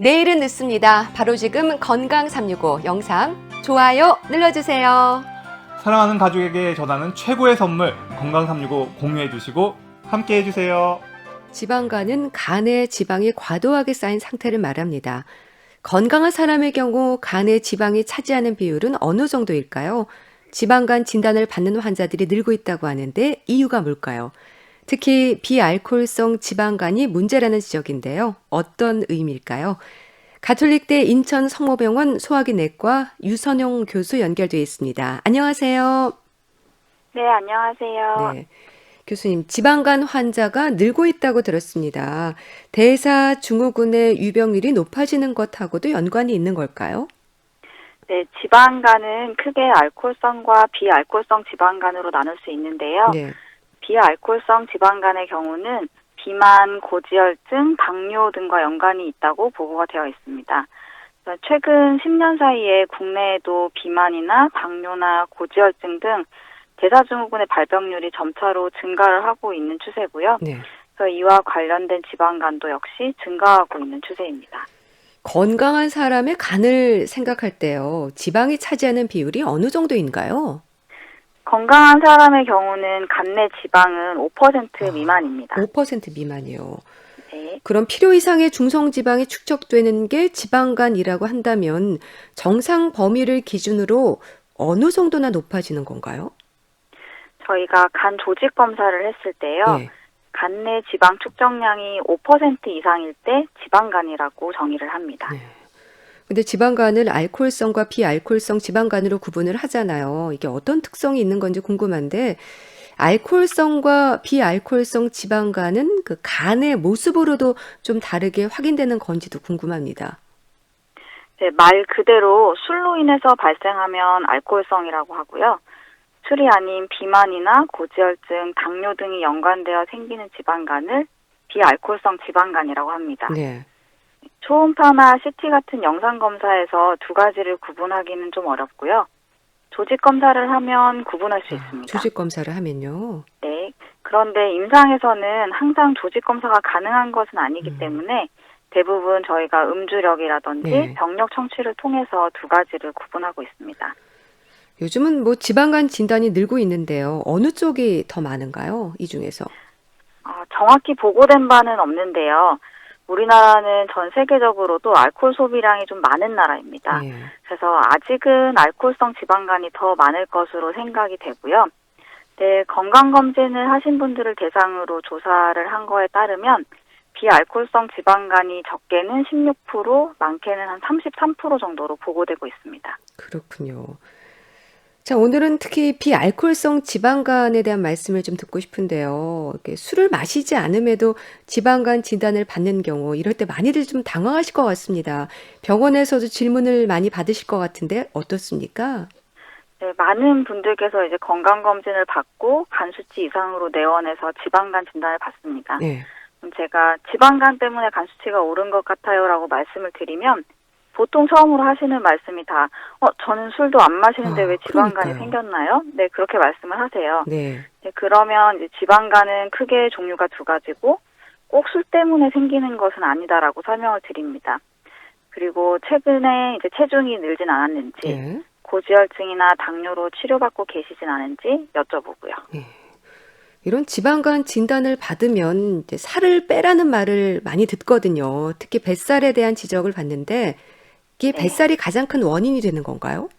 내일은 늦습니다. 바로 지금 건강 365 영상 좋아요 눌러주세요. 사랑하는 가족에게 전하는 최고의 선물 건강 365 공유해 주시고 함께 해주세요. 지방간은 간에 지방이 과도하게 쌓인 상태를 말합니다. 건강한 사람의 경우 간에 지방이 차지하는 비율은 어느 정도일까요? 지방간 진단을 받는 환자들이 늘고 있다고 하는데 이유가 뭘까요? 특히 비알코올성 지방간이 문제라는 지적인데요. 어떤 의미일까요? 가톨릭대 인천 성모병원 소화기내과 유선용 교수 연결되어 있습니다. 안녕하세요. 네, 안녕하세요. 네. 교수님, 지방간 환자가 늘고 있다고 들었습니다. 대사증후군의 유병률이 높아지는 것하고도 연관이 있는 걸까요? 네, 지방간은 크게 알코올성과 비알코올성 지방간으로 나눌 수 있는데요. 네. 비알코올성 지방간의 경우는 비만, 고지혈증, 당뇨 등과 연관이 있다고 보고가 되어 있습니다. 최근 10년 사이에 국내에도 비만이나 당뇨나 고지혈증 등 대사증후군의 발병률이 점차로 증가를 하고 있는 추세고요. 네. 그래서 이와 관련된 지방간도 역시 증가하고 있는 추세입니다. 건강한 사람의 간을 생각할 때요. 지방이 차지하는 비율이 어느 정도인가요? 건강한 사람의 경우는 간내 지방은 5% 미만입니다. 5% 미만이요. 네. 그럼 필요 이상의 중성지방이 축적되는 게 지방간이라고 한다면 정상 범위를 기준으로 어느 정도나 높아지는 건가요? 저희가 간 조직 검사를 했을 때요. 네. 간내 지방 축적량이 5% 이상일 때 지방간이라고 정의를 합니다. 네. 근데 지방간을 알코올성과 비알코올성 지방간으로 구분을 하잖아요. 이게 어떤 특성이 있는 건지 궁금한데 알코올성과 비알코올성 지방간은 그 간의 모습으로도 좀 다르게 확인되는 건지도 궁금합니다. 네, 말 그대로 술로 인해서 발생하면 알코올성이라고 하고요. 술이 아닌 비만이나 고지혈증, 당뇨 등이 연관되어 생기는 지방간을 비알코올성 지방간이라고 합니다. 네. 초음파나 CT 같은 영상 검사에서 두 가지를 구분하기는 좀 어렵고요. 조직 검사를 하면 구분할 수 있습니다. 조직 검사를 하면요. 네. 그런데 임상에서는 항상 조직 검사가 가능한 것은 아니기 때문에 대부분 저희가 음주력이라든지 네. 병력 청취를 통해서 두 가지를 구분하고 있습니다. 요즘은 뭐 지방간 진단이 늘고 있는데요. 어느 쪽이 더 많은가요? 이 중에서. 정확히 보고된 바는 없는데요. 우리나라는 전 세계적으로도 알코올 소비량이 좀 많은 나라입니다. 네. 그래서 아직은 알코올성 지방간이 더 많을 것으로 생각이 되고요. 네, 건강검진을 하신 분들을 대상으로 조사를 한 거에 따르면 비알코올성 지방간이 적게는 16%, 많게는 한 33% 정도로 보고되고 있습니다. 그렇군요. 자, 오늘은 특히 비알코올성 지방간에 대한 말씀을 좀 듣고 싶은데요. 이렇게 술을 마시지 않음에도 지방간 진단을 받는 경우, 이럴 때 많이들 좀 당황하실 것 같습니다. 병원에서도 질문을 많이 받으실 것 같은데 어떻습니까? 네, 많은 분들께서 이제 건강검진을 받고 간 수치 이상으로 내원해서 지방간 진단을 받습니다. 네. 제가 지방간 때문에 간 수치가 오른 것 같아요라고 말씀을 드리면 보통 처음으로 하시는 말씀이 다 저는 술도 안 마시는데 왜 지방간이 그러니까요. 생겼나요? 네, 그렇게 말씀을 하세요. 네. 네, 그러면 이제 지방간은 크게 종류가 두 가지고 꼭 술 때문에 생기는 것은 아니다라고 설명을 드립니다. 그리고 최근에 이제 체중이 늘진 않았는지 네. 고지혈증이나 당뇨로 치료받고 계시진 않은지 여쭤보고요. 이런 지방간 진단을 받으면 이제 살을 빼라는 말을 많이 듣거든요. 특히 뱃살에 대한 지적을 받는데 이게 뱃살이 가장 큰 원인이 되는 건가요?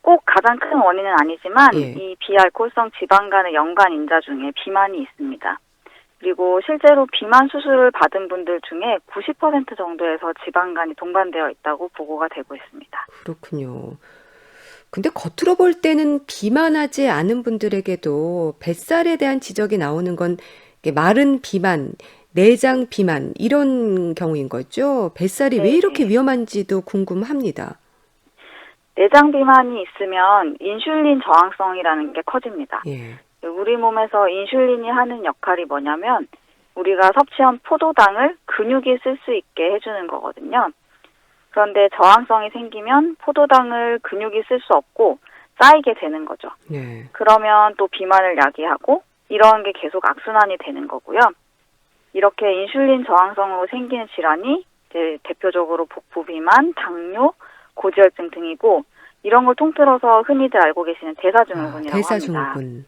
꼭 가장 큰 원인은 아니지만 예. 이 비알코올성 지방간의 연관 인자 중에 비만이 있습니다. 그리고 실제로 비만 수술을 받은 분들 중에 90% 정도에서 지방간이 동반되어 있다고 보고가 되고 있습니다. 그렇군요. 근데 겉으로 볼 때는 비만하지 않은 분들에게도 뱃살에 대한 지적이 나오는 건 이게 마른 비만, 내장 비만 이런 경우인 거죠. 뱃살이 왜 이렇게 위험한지도 궁금합니다. 내장 비만이 있으면 인슐린 저항성이라는 게 커집니다. 예. 우리 몸에서 인슐린이 하는 역할이 뭐냐면 우리가 섭취한 포도당을 근육이 쓸 수 있게 해주는 거거든요. 그런데 저항성이 생기면 포도당을 근육이 쓸 수 없고 쌓이게 되는 거죠. 네. 그러면 또 비만을 야기하고 이런 게 계속 악순환이 되는 거고요. 이렇게 인슐린 저항성으로 생기는 질환이 이제 대표적으로 복부 비만, 당뇨, 고지혈증 등이고 이런 걸 통틀어서 흔히들 알고 계시는 대사증후군이라고 합니다. 대사증후군.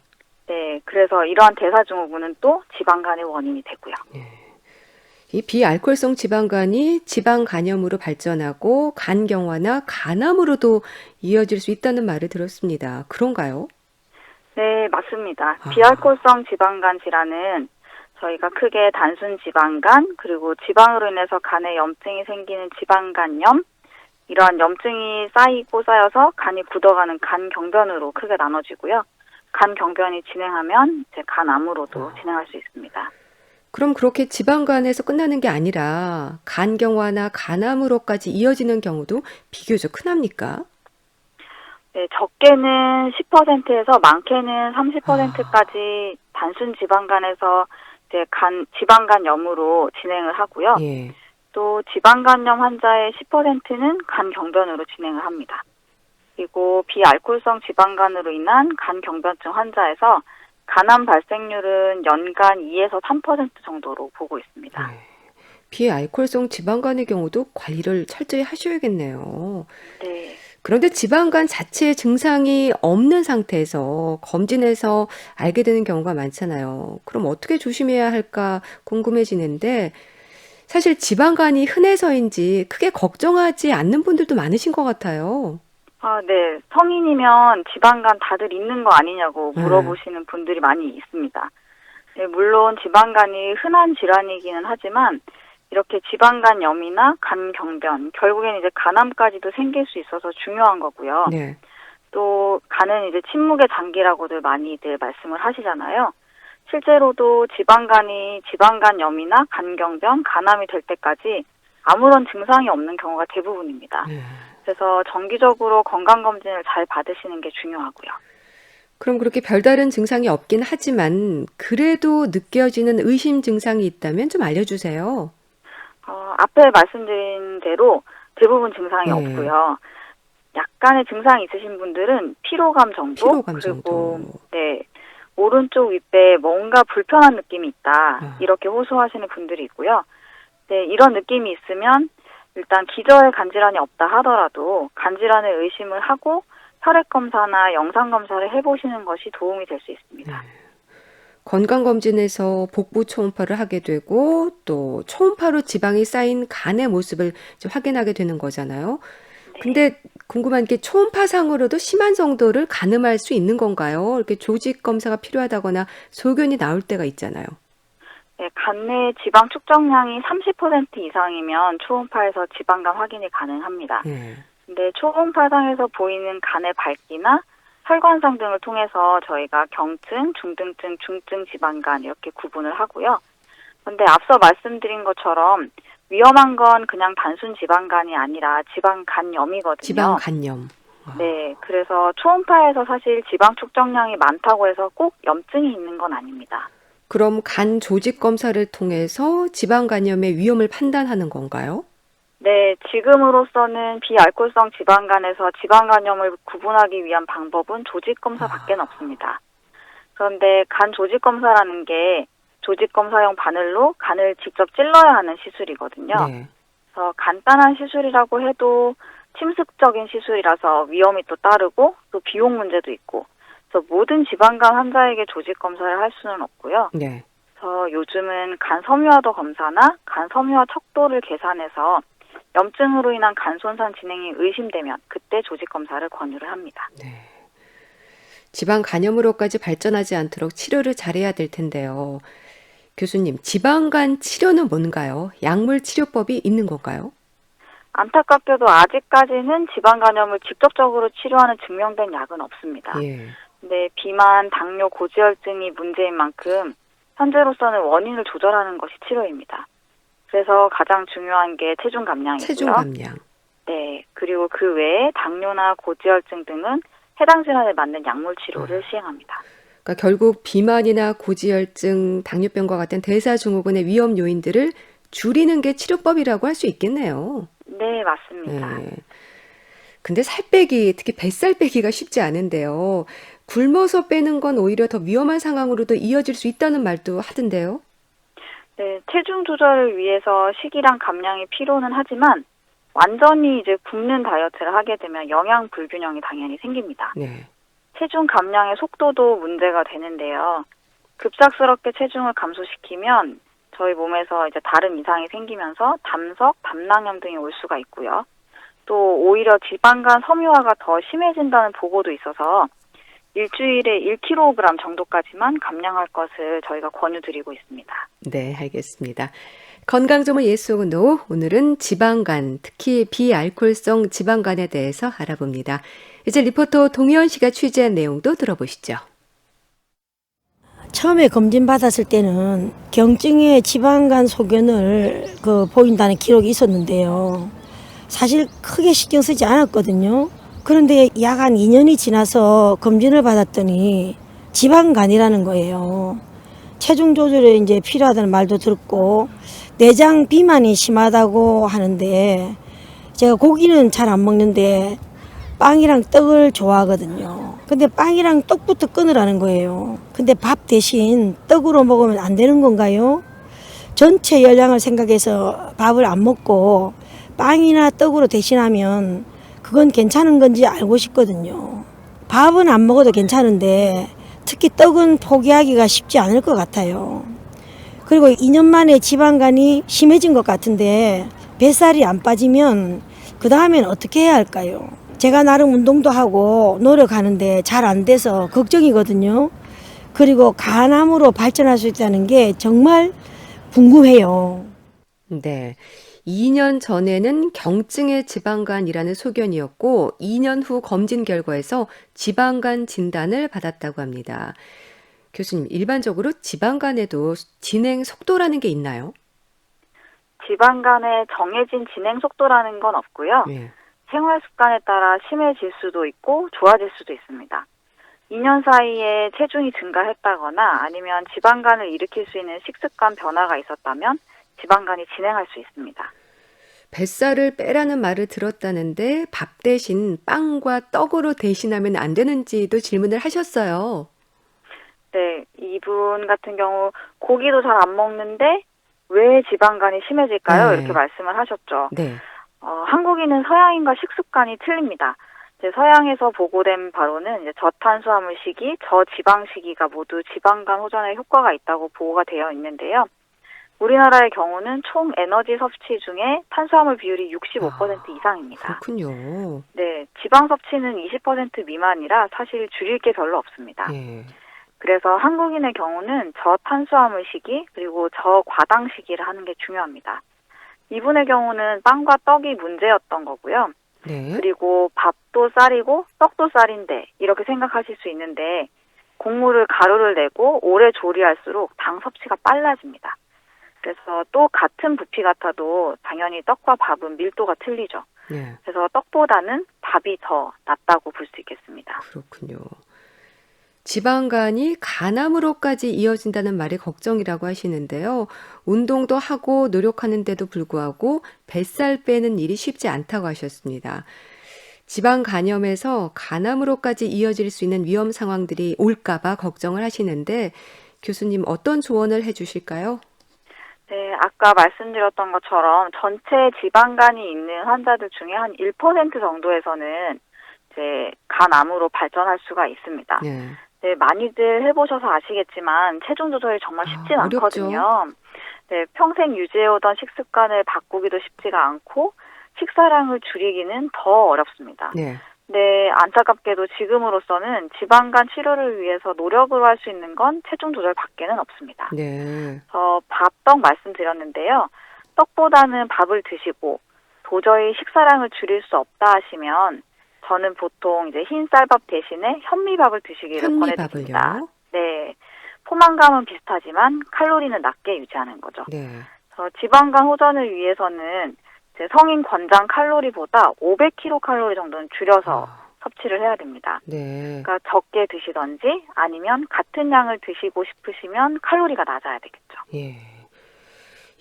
네, 그래서 이러한 대사증후군은 또 지방간의 원인이 되고요. 이 비알코올성 지방간이 지방 간염으로 발전하고 간경화나 간암으로도 이어질 수 있다는 말을 들었습니다. 그런가요? 네, 맞습니다. 아. 비알코올성 지방간 질환은 저희가 크게 단순 지방간, 그리고 지방으로 인해서 간에 염증이 생기는 지방간염, 이러한 염증이 쌓이고 쌓여서 간이 굳어가는 간경변으로 크게 나눠지고요. 간경변이 진행하면 이제 간암으로도 진행할 수 있습니다. 그럼 그렇게 지방간에서 끝나는 게 아니라 간경화나 간암으로까지 이어지는 경우도 비교적 흔합니까? 네, 적게는 10%에서 많게는 30%까지 단순 지방간에서 이제 지방간염으로 진행을 하고요. 예. 또 지방간염 환자의 10%는 간경변으로 진행을 합니다. 그리고 비알코올성 지방간으로 인한 간경변증 환자에서 간암 발생률은 연간 2에서 3% 정도로 보고 있습니다. 비알코올성 지방간의 경우도 관리를 철저히 하셔야겠네요. 네. 그런데 지방간 자체의 증상이 없는 상태에서 검진해서 알게 되는 경우가 많잖아요. 그럼 어떻게 조심해야 할까 궁금해지는데 사실 지방간이 흔해서인지 크게 걱정하지 않는 분들도 많으신 것 같아요. 네. 성인이면 지방간 다들 있는 거 아니냐고 물어보시는 분들이 많이 있습니다. 네, 물론 지방간이 흔한 질환이기는 하지만 이렇게 지방간염이나 간경변, 결국에는 이제 간암까지도 생길 수 있어서 중요한 거고요. 네. 또 간은 이제 침묵의 장기라고들 많이들 말씀을 하시잖아요. 실제로도 지방간이 지방간염이나 간경변, 간암이 될 때까지 아무런 증상이 없는 경우가 대부분입니다. 그래서 정기적으로 건강검진을 잘 받으시는 게 중요하고요. 그럼 그렇게 별다른 증상이 없긴 하지만 그래도 느껴지는 의심 증상이 있다면 좀 알려주세요. 앞에 말씀드린 대로 대부분 증상이 네. 없고요. 약간의 증상이 있으신 분들은 피로감 정도, 피로감 그리고 정도. 네, 오른쪽 윗배에 뭔가 불편한 느낌이 있다 이렇게 호소하시는 분들이 있고요. 네, 이런 느낌이 있으면 일단 기저에 간질환이 없다 하더라도 간질환을 의심을 하고 혈액 검사나 영상 검사를 해보시는 것이 도움이 될 수 있습니다. 건강검진에서 복부 초음파를 하게 되고 또 초음파로 지방이 쌓인 간의 모습을 이제 확인하게 되는 거잖아요. 근데 궁금한 게 초음파상으로도 심한 정도를 가늠할 수 있는 건가요? 이렇게 조직 검사가 필요하다거나 소견이 나올 때가 있잖아요. 네, 간내 지방 축적량이 30% 이상이면 초음파에서 지방간 확인이 가능합니다. 근데 초음파상에서 보이는 간의 밝기나 혈관상 등을 통해서 저희가 경증, 중등증, 중증 지방간 이렇게 구분을 하고요. 그런데 앞서 말씀드린 것처럼 위험한 건 그냥 단순 지방간이 아니라 지방간염이거든요. 지방간염. 네, 그래서 초음파에서 사실 지방 축적량이 많다고 해서 꼭 염증이 있는 건 아닙니다. 그럼 간 조직 검사를 통해서 지방간염의 위험을 판단하는 건가요? 네, 지금으로서는 비알코올성 지방간에서 지방간염을 구분하기 위한 방법은 조직검사밖에 없습니다. 그런데 간 조직검사라는 게 조직검사용 바늘로 간을 직접 찔러야 하는 시술이거든요. 네. 그래서 간단한 시술이라고 해도 침습적인 시술이라서 위험이 또 따르고 또 비용 문제도 있고 그래서 모든 지방간 환자에게 조직검사를 할 수는 없고요. 네. 그래서 요즘은 간 섬유화도 검사나 간 섬유화 척도를 계산해서 염증으로 인한 간 손상 진행이 의심되면 그때 조직 검사를 권유를 합니다. 네. 지방 간염으로까지 발전하지 않도록 치료를 잘해야 될 텐데요. 교수님, 지방간 치료는 뭔가요? 약물 치료법이 있는 건가요? 안타깝게도 아직까지는 지방 간염을 직접적으로 치료하는 증명된 약은 없습니다. 예. 근데 비만, 당뇨, 고지혈증이 문제인 만큼 현재로서는 원인을 조절하는 것이 치료입니다. 그래서 가장 중요한 게 체중 감량이고요. 체중 감량. 네, 그리고 그 외에 당뇨나 고지혈증 등은 해당 질환에 맞는 약물 치료를 시행합니다. 그러니까 결국 비만이나 고지혈증, 당뇨병과 같은 대사증후군의 위험 요인들을 줄이는 게 치료법이라고 할 수 있겠네요. 네, 맞습니다. 네. 근데 살 빼기, 특히 뱃살 빼기가 쉽지 않은데요. 굶어서 빼는 건 오히려 더 위험한 상황으로도 이어질 수 있다는 말도 하던데요. 네, 체중 조절을 위해서 식이랑 감량이 필요는 하지만 완전히 이제 굶는 다이어트를 하게 되면 영양 불균형이 당연히 생깁니다. 네. 체중 감량의 속도도 문제가 되는데요. 급작스럽게 체중을 감소시키면 저희 몸에서 이제 다른 이상이 생기면서 담석, 담낭염 등이 올 수가 있고요. 또 오히려 지방간 섬유화가 더 심해진다는 보고도 있어서 일주일에 1kg 정도까지만 감량할 것을 저희가 권유드리고 있습니다. 네, 알겠습니다. 건강정보 예스 노 오늘은 지방간, 특히 비알코올성 지방간에 대해서 알아봅니다. 이제 리포터 동현 씨가 취재한 내용도 들어보시죠. 처음에 검진 받았을 때는 경증의 지방간 소견을 보인다는 기록이 있었는데요. 사실 크게 신경 쓰지 않았거든요. 그런데 약 한 2년이 지나서 검진을 받았더니 지방간이라는 거예요. 체중 조절에 이제 필요하다는 말도 들었고 내장 비만이 심하다고 하는데 제가 고기는 잘 안 먹는데 빵이랑 떡을 좋아하거든요. 근데 빵이랑 떡부터 끊으라는 거예요. 근데 밥 대신 떡으로 먹으면 안 되는 건가요? 전체 열량을 생각해서 밥을 안 먹고 빵이나 떡으로 대신하면 그건 괜찮은 건지 알고 싶거든요. 밥은 안 먹어도 괜찮은데 특히 떡은 포기하기가 쉽지 않을 것 같아요. 그리고 2년 만에 지방간이 심해진 것 같은데 뱃살이 안 빠지면 그 다음엔 어떻게 해야 할까요? 제가 나름 운동도 하고 노력하는데 잘 안 돼서 걱정이거든요. 그리고 간암으로 발전할 수 있다는 게 정말 궁금해요. 네. 2년 전에는 경증의 지방간이라는 소견이었고 2년 후 검진 결과에서 지방간 진단을 받았다고 합니다. 교수님, 일반적으로 지방간에도 진행 속도라는 게 있나요? 지방간의 정해진 진행 속도라는 건 없고요. 네. 생활 습관에 따라 심해질 수도 있고 좋아질 수도 있습니다. 2년 사이에 체중이 증가했다거나 아니면 지방간을 일으킬 수 있는 식습관 변화가 있었다면 지방간이 진행할 수 있습니다. 뱃살을 빼라는 말을 들었다는데 밥 대신 빵과 떡으로 대신하면 안 되는지도 질문을 하셨어요. 네, 이분 같은 경우 고기도 잘 안 먹는데 왜 지방간이 심해질까요? 네. 이렇게 말씀을 하셨죠. 네. 한국인은 서양인과 식습관이 틀립니다. 이제 서양에서 보고된 바로는 이제 저탄수화물 식이, 저지방 식이가 모두 지방간 호전에 효과가 있다고 보고가 되어 있는데요. 우리나라의 경우는 총 에너지 섭취 중에 탄수화물 비율이 65% 이상입니다. 그렇군요. 네, 지방 섭취는 20% 미만이라 사실 줄일 게 별로 없습니다. 예. 그래서 한국인의 경우는 저탄수화물 식이 그리고 저과당 식이를 하는 게 중요합니다. 이분의 경우는 빵과 떡이 문제였던 거고요. 네. 그리고 밥도 쌀이고 떡도 쌀인데 이렇게 생각하실 수 있는데 곡물을 가루를 내고 오래 조리할수록 당 섭취가 빨라집니다. 그래서 또 같은 부피 같아도 당연히 떡과 밥은 밀도가 틀리죠. 예. 그래서 떡보다는 밥이 더 낫다고 볼 수 있겠습니다. 그렇군요. 지방간이 간암으로까지 이어진다는 말이 걱정이라고 하시는데요. 운동도 하고 노력하는데도 불구하고 뱃살 빼는 일이 쉽지 않다고 하셨습니다. 지방 간염에서 간암으로까지 이어질 수 있는 위험 상황들이 올까봐 걱정을 하시는데 교수님 어떤 조언을 해주실까요? 네, 아까 말씀드렸던 것처럼 전체 지방간이 있는 환자들 중에 한 1% 정도에서는 이제 간암으로 발전할 수가 있습니다. 네. 네, 많이들 해보셔서 아시겠지만 체중 조절이 정말 쉽진 어렵죠. 않거든요. 네, 평생 유지해오던 식습관을 바꾸기도 쉽지가 않고 식사량을 줄이기는 더 어렵습니다. 네. 네, 안타깝게도 지금으로서는 지방간 치료를 위해서 노력으로 할 수 있는 건 체중 조절밖에는 없습니다. 네. 밥, 떡 말씀드렸는데요. 떡보다는 밥을 드시고 도저히 식사량을 줄일 수 없다 하시면 저는 보통 이제 흰 쌀밥 대신에 현미밥을 드시기를 권해드립니다. 현미밥을요? 네, 포만감은 비슷하지만 칼로리는 낮게 유지하는 거죠. 네. 지방간 호전을 위해서는 이제 성인 권장 칼로리보다 500kcal 정도는 줄여서 섭취를 해야 됩니다. 네. 그러니까 적게 드시던지 아니면 같은 양을 드시고 싶으시면 칼로리가 낮아야 되겠죠. 예.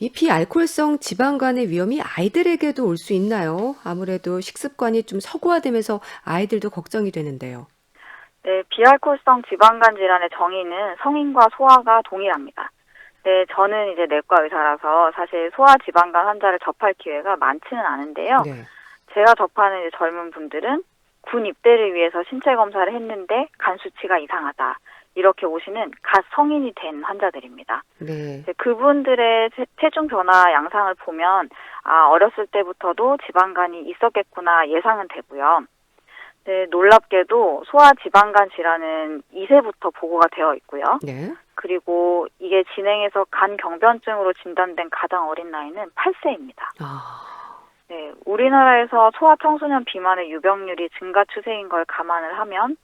이 비알코올성 지방간의 위험이 아이들에게도 올 수 있나요? 아무래도 식습관이 좀 서구화되면서 아이들도 걱정이 되는데요. 네, 비알코올성 지방간 질환의 정의는 성인과 소아가 동일합니다. 네, 저는 이제 내과 의사라서 사실 소아지방간 환자를 접할 기회가 많지는 않은데요. 네. 제가 접하는 이제 젊은 분들은 군 입대를 위해서 신체 검사를 했는데 간 수치가 이상하다. 이렇게 오시는 갓 성인이 된 환자들입니다. 네. 이제 그분들의 체중 변화 양상을 보면 어렸을 때부터도 지방간이 있었겠구나 예상은 되고요. 네, 놀랍게도 소아지방간 질환은 2세부터 보고가 되어 있고요. 네. 그리고 이게 진행해서 간 경변증으로 진단된 가장 어린 나이는 8세입니다. 아, 네, 우리나라에서 소아청소년 비만의 유병률이 증가 추세인 걸 감안을 하면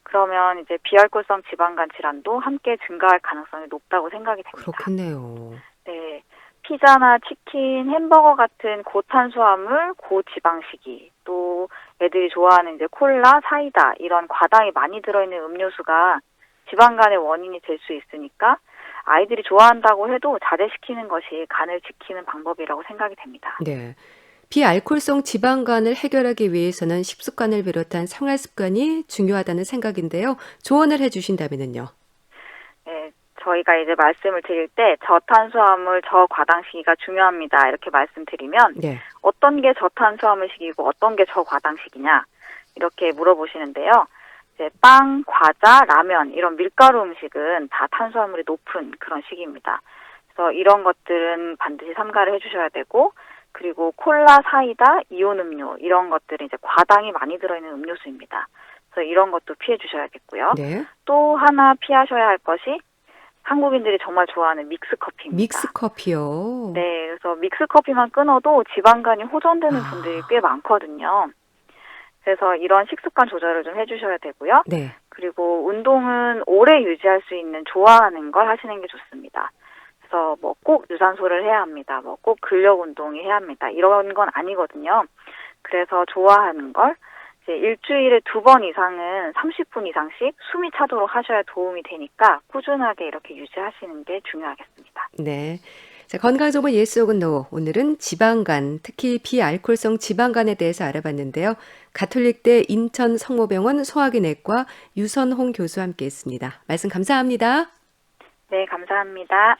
그러면 이제 비알코올성 지방간 질환도 함께 증가할 가능성이 높다고 생각이 됩니다. 그렇겠네요. 네, 피자나 치킨, 햄버거 같은 고탄수화물, 고지방식이 또 애들이 좋아하는 이제 콜라, 사이다 이런 과당이 많이 들어있는 음료수가 지방간의 원인이 될 수 있으니까 아이들이 좋아한다고 해도 자제시키는 것이 간을 지키는 방법이라고 생각이 됩니다. 네. 비알코올성 지방간을 해결하기 위해서는 식습관을 비롯한 생활 습관이 중요하다는 생각인데요. 조언을 해주신다면요. 네, 저희가 이제 말씀을 드릴 때 저탄수화물, 저과당식이가 중요합니다. 이렇게 말씀드리면 네. 어떤 게 저탄수화물식이고 어떤 게 저과당식이냐 이렇게 물어보시는데요. 이제 빵, 과자, 라면 이런 밀가루 음식은 다 탄수화물이 높은 그런 식입니다. 그래서 이런 것들은 반드시 삼가를 해주셔야 되고 그리고 콜라, 사이다, 이온 음료 이런 것들은 이제 과당이 많이 들어있는 음료수입니다. 그래서 이런 것도 피해 주셔야겠고요. 네. 또 하나 피하셔야 할 것이 한국인들이 정말 좋아하는 믹스커피입니다. 믹스커피요. 네, 그래서 믹스커피만 끊어도 지방간이 호전되는 분들이 꽤 많거든요. 그래서 이런 식습관 조절을 좀 해주셔야 되고요. 네. 그리고 운동은 오래 유지할 수 있는 좋아하는 걸 하시는 게 좋습니다. 그래서 뭐 꼭 유산소를 해야 합니다. 뭐 꼭 근력 운동이 해야 합니다. 이런 건 아니거든요. 그래서 좋아하는 걸 이제 일주일에 2번 이상은 30분 이상씩 숨이 차도록 하셔야 도움이 되니까 꾸준하게 이렇게 유지하시는 게 중요하겠습니다. 네. 자, 건강정보 예스 혹은 노. 오늘은 지방간, 특히 비알코올성 지방간에 대해서 알아봤는데요. 가톨릭대 인천 성모병원 소화기내과 유선홍 교수와 함께했습니다. 말씀 감사합니다. 네, 감사합니다.